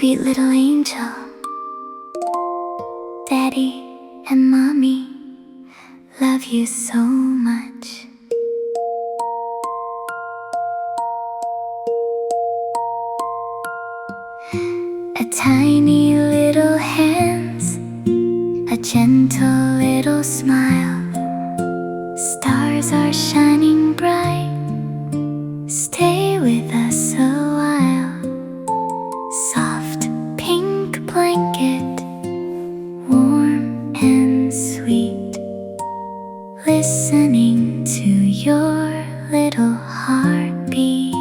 sweet little angel. Daddy and Mommy love you so much. A tiny little hands, a gentle little smile. Stars are shining bright. Stay with us a while. Soft pink blanket, warm and sweet. Listening to your little heartbeat.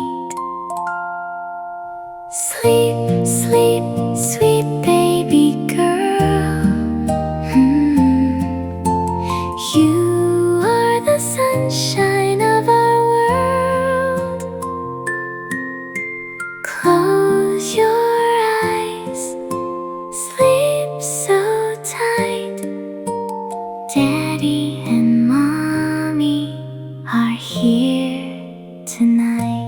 Sleep, sleep, sweet baby girl. You are the sunshine of our world. Close your eyes, sleep so tight. Daddy and Mommy are here tonight.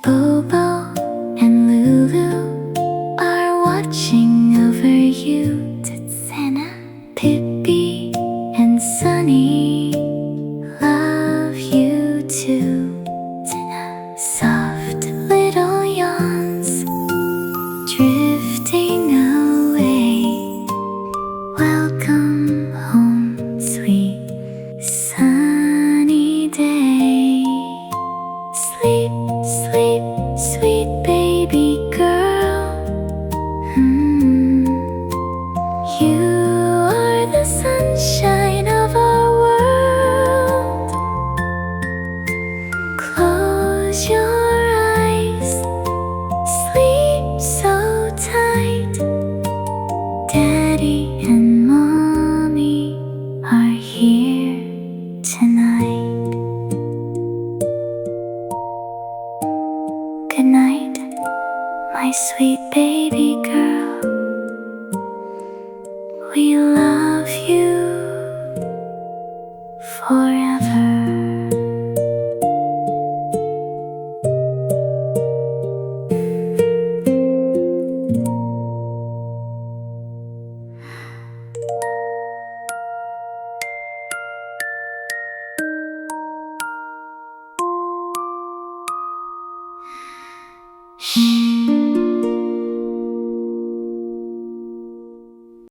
Bobo and Lulu are watching over you. Titsana, Pippi, and Sunny love you too. Soft little yawns drifting away. Welcome home, sweet sunny day. Sleep, sleep, sweet baby girl. You are the sunshine of our world. Close your eyes, sleep so tight. Daddy and Mommy are here tonight. Good night, my sweet baby girl. We love